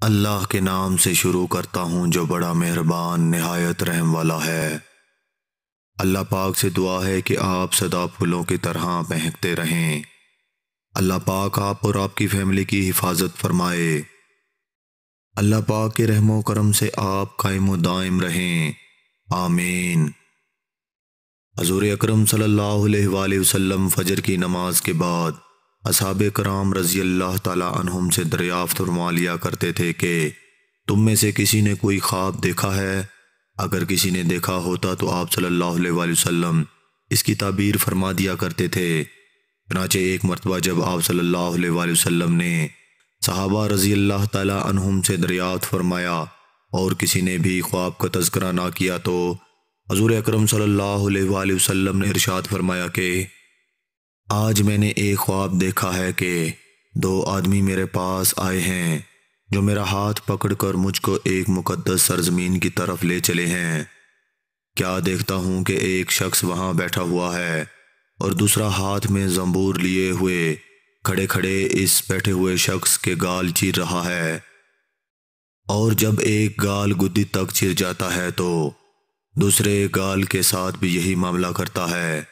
اللہ کے نام سے شروع کرتا ہوں جو بڑا مہربان نہایت رحم والا ہے۔ اللہ پاک سے دعا ہے کہ آپ سدا پھولوں کی طرح مہکتے رہیں۔ اللہ پاک آپ اور آپ کی فیملی کی حفاظت فرمائے۔ اللہ پاک کے رحم و کرم سے آپ قائم و دائم رہیں، آمین۔ حضور اکرم صلی اللہ علیہ وآلہ وسلم فجر کی نماز کے بعد اصحاب کرام رضی اللہ تعالی عنہم سے دریافت فرما لیا کرتے تھے کہ تم میں سے کسی نے کوئی خواب دیکھا ہے؟ اگر کسی نے دیکھا ہوتا تو آپ صلی اللہ علیہ وآلہ وسلم اس کی تعبیر فرما دیا کرتے تھے۔ چنانچہ ایک مرتبہ جب آپ صلی اللہ علیہ وآلہ وسلم نے صحابہ رضی اللہ تعالی عنہم سے دریافت فرمایا اور کسی نے بھی خواب کا تذکرہ نہ کیا تو حضور اکرم صلی اللہ علیہ وآلہ وسلم نے ارشاد فرمایا کہ آج میں نے ایک خواب دیکھا ہے کہ دو آدمی میرے پاس آئے ہیں جو میرا ہاتھ پکڑ کر مجھ کو ایک مقدس سرزمین کی طرف لے چلے ہیں۔ کیا دیکھتا ہوں کہ ایک شخص وہاں بیٹھا ہوا ہے اور دوسرا ہاتھ میں زنبور لیے ہوئے کھڑے کھڑے اس بیٹھے ہوئے شخص کے گال چیر رہا ہے، اور جب ایک گال گدی تک چر جاتا ہے تو دوسرے گال کے ساتھ بھی یہی معاملہ کرتا ہے،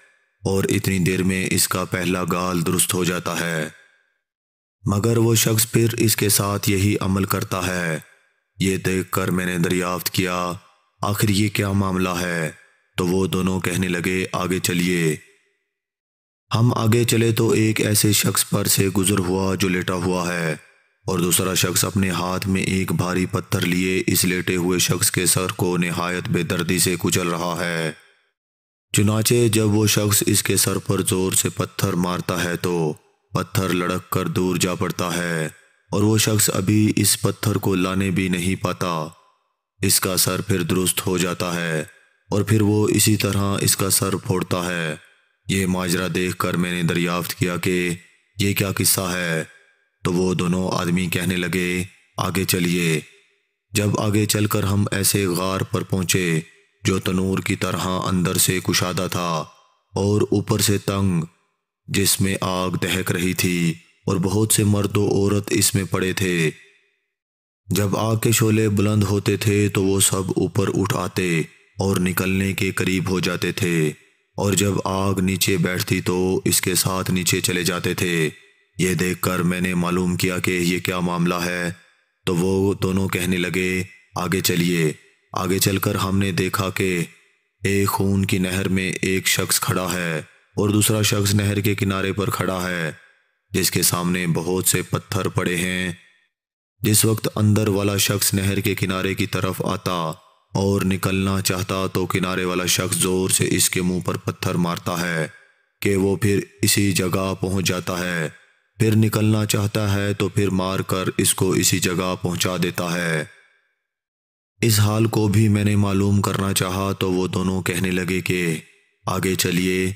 اور اتنی دیر میں اس کا پہلا گال درست ہو جاتا ہے، مگر وہ شخص پھر اس کے ساتھ یہی عمل کرتا ہے۔ یہ دیکھ کر میں نے دریافت کیا آخر یہ کیا معاملہ ہے؟ تو وہ دونوں کہنے لگے آگے چلیے۔ ہم آگے چلے تو ایک ایسے شخص پر سے گزر ہوا جو لیٹا ہوا ہے، اور دوسرا شخص اپنے ہاتھ میں ایک بھاری پتھر لیے اس لیٹے ہوئے شخص کے سر کو نہایت بے دردی سے کچل رہا ہے۔ چنانچہ جب وہ شخص اس کے سر پر زور سے پتھر مارتا ہے تو پتھر لڑک کر دور جا پڑتا ہے، اور وہ شخص ابھی اس پتھر کو لانے بھی نہیں پاتا۔ اس کا سر پھر درست ہو جاتا ہے اور پھر وہ اسی طرح اس کا سر پھوڑتا ہے۔ یہ ماجرا دیکھ کر میں نے دریافت کیا کہ یہ کیا قصہ ہے؟ تو وہ دونوں آدمی کہنے لگے آگے چلیے۔ جب آگے چل کر ہم ایسے غار پر پہنچے جو تنور کی طرح اندر سے کشادہ تھا اور اوپر سے تنگ، جس میں آگ دہک رہی تھی اور بہت سے مرد و عورت اس میں پڑے تھے۔ جب آگ کے شعلے بلند ہوتے تھے تو وہ سب اوپر اٹھ آتے اور نکلنے کے قریب ہو جاتے تھے، اور جب آگ نیچے بیٹھتی تو اس کے ساتھ نیچے چلے جاتے تھے۔ یہ دیکھ کر میں نے معلوم کیا کہ یہ کیا معاملہ ہے، تو وہ دونوں کہنے لگے آگے چلیے۔ آگے چل کر ہم نے دیکھا کہ ایک خون کی نہر میں ایک شخص کھڑا ہے اور دوسرا شخص نہر کے کنارے پر کھڑا ہے جس کے سامنے بہت سے پتھر پڑے ہیں۔ جس وقت اندر والا شخص نہر کے کنارے کی طرف آتا اور نکلنا چاہتا تو کنارے والا شخص زور سے اس کے منہ پر پتھر مارتا ہے کہ وہ پھر اسی جگہ پہنچ جاتا ہے، پھر نکلنا چاہتا ہے تو پھر مار کر اس کو اسی جگہ پہنچا دیتا ہے۔ اس حال کو بھی میں نے معلوم کرنا چاہا تو وہ دونوں کہنے لگے کہ آگے چلیے۔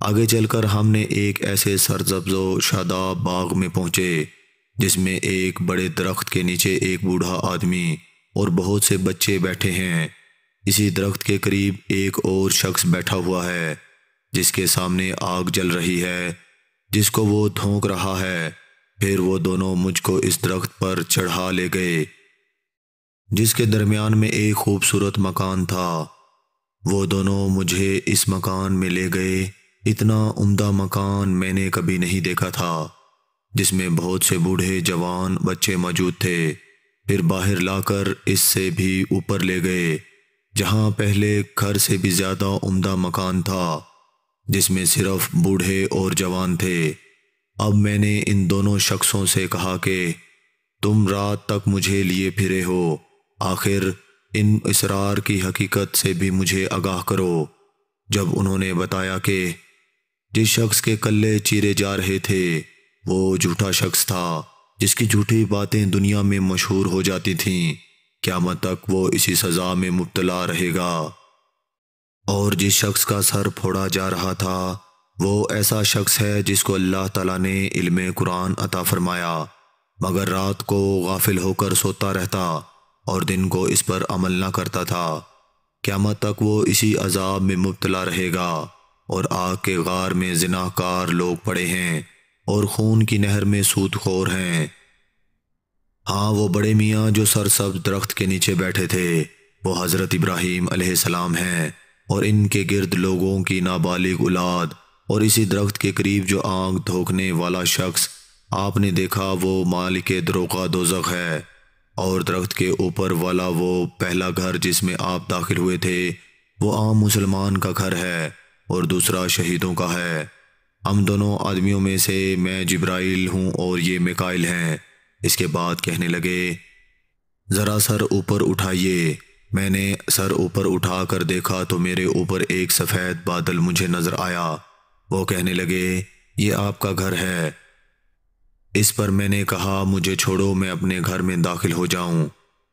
آگے چل کر ہم نے ایک ایسے سرسبز و شاداب باغ میں پہنچے جس میں ایک بڑے درخت کے نیچے ایک بوڑھا آدمی اور بہت سے بچے بیٹھے ہیں۔ اسی درخت کے قریب ایک اور شخص بیٹھا ہوا ہے جس کے سامنے آگ جل رہی ہے جس کو وہ دھونک رہا ہے۔ پھر وہ دونوں مجھ کو اس درخت پر چڑھا لے گئے جس کے درمیان میں ایک خوبصورت مکان تھا۔ وہ دونوں مجھے اس مکان میں لے گئے۔ اتنا عمدہ مکان میں نے کبھی نہیں دیکھا تھا، جس میں بہت سے بوڑھے جوان بچے موجود تھے۔ پھر باہر لا کر اس سے بھی اوپر لے گئے جہاں پہلے گھر سے بھی زیادہ عمدہ مکان تھا جس میں صرف بوڑھے اور جوان تھے۔ اب میں نے ان دونوں شخصوں سے کہا کہ تم رات تک مجھے لیے پھرے ہو، آخر ان اسرار کی حقیقت سے بھی مجھے آگاہ کرو۔ جب انہوں نے بتایا کہ جس شخص کے کلے چیرے جا رہے تھے وہ جھوٹا شخص تھا جس کی جھوٹی باتیں دنیا میں مشہور ہو جاتی تھیں، قیامت تک وہ اسی سزا میں مبتلا رہے گا، اور جس شخص کا سر پھوڑا جا رہا تھا وہ ایسا شخص ہے جس کو اللہ تعالیٰ نے علم قرآن عطا فرمایا، مگر رات کو غافل ہو کر سوتا رہتا اور دن کو اس پر عمل نہ کرتا تھا۔ قیامت تک وہ اسی عذاب میں مبتلا رہے گا، اور آگ کے غار میں زناکار لوگ پڑے ہیں اور خون کی نہر میں سود خور ہیں۔ ہاں وہ بڑے میاں جو سرسبز درخت کے نیچے بیٹھے تھے وہ حضرت ابراہیم علیہ السلام ہیں، اور ان کے گرد لوگوں کی نابالغ اولاد، اور اسی درخت کے قریب جو آنکھ دھوکنے والا شخص آپ نے دیکھا وہ مالک دروغہ دوزخ ہے، اور درخت کے اوپر والا وہ پہلا گھر جس میں آپ داخل ہوئے تھے وہ عام مسلمان کا گھر ہے اور دوسرا شہیدوں کا ہے۔ ہم دونوں آدمیوں میں سے میں جبرائیل ہوں اور یہ میکائیل ہیں۔ اس کے بعد کہنے لگے ذرا سر اوپر اٹھائیے۔ میں نے سر اوپر اٹھا کر دیکھا تو میرے اوپر ایک سفید بادل مجھے نظر آیا۔ وہ کہنے لگے یہ آپ کا گھر ہے۔ اس پر میں نے کہا مجھے چھوڑو، میں اپنے گھر میں داخل ہو جاؤں۔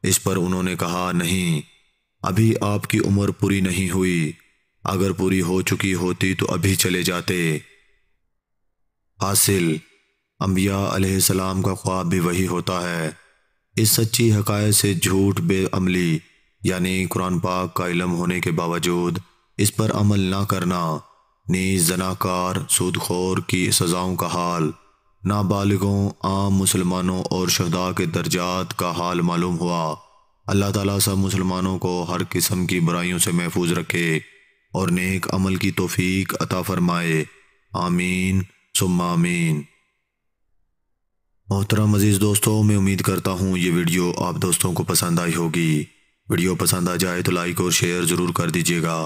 اس پر انہوں نے کہا نہیں، ابھی آپ کی عمر پوری نہیں ہوئی، اگر پوری ہو چکی ہوتی تو ابھی چلے جاتے۔ حاصل، انبیاء علیہ السلام کا خواب بھی وہی ہوتا ہے۔ اس سچی حقائق سے جھوٹ بے عملی، یعنی قرآن پاک کا علم ہونے کے باوجود اس پر عمل نہ کرنا، نیز زناکار سود خور کی سزاؤں کا حال، نابالغوں، عام مسلمانوں اور شہداء کے درجات کا حال معلوم ہوا۔ اللہ تعالیٰ سب مسلمانوں کو ہر قسم کی برائیوں سے محفوظ رکھے اور نیک عمل کی توفیق عطا فرمائے، آمین ثم آمین۔ محترم عزیز دوستوں، میں امید کرتا ہوں یہ ویڈیو آپ دوستوں کو پسند آئی ہوگی۔ ویڈیو پسند آ جائے تو لائک اور شیئر ضرور کر دیجیے گا،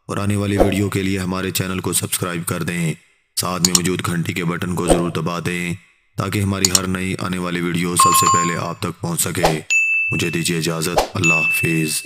اور آنے والی ویڈیو کے لیے ہمارے چینل کو سبسکرائب کر دیں، ساتھ میں موجود گھنٹی کے بٹن کو ضرور دبا دیں تاکہ ہماری ہر نئی آنے والی ویڈیو سب سے پہلے آپ تک پہنچ سکے۔ مجھے دیجیے اجازت، اللہ حافظ۔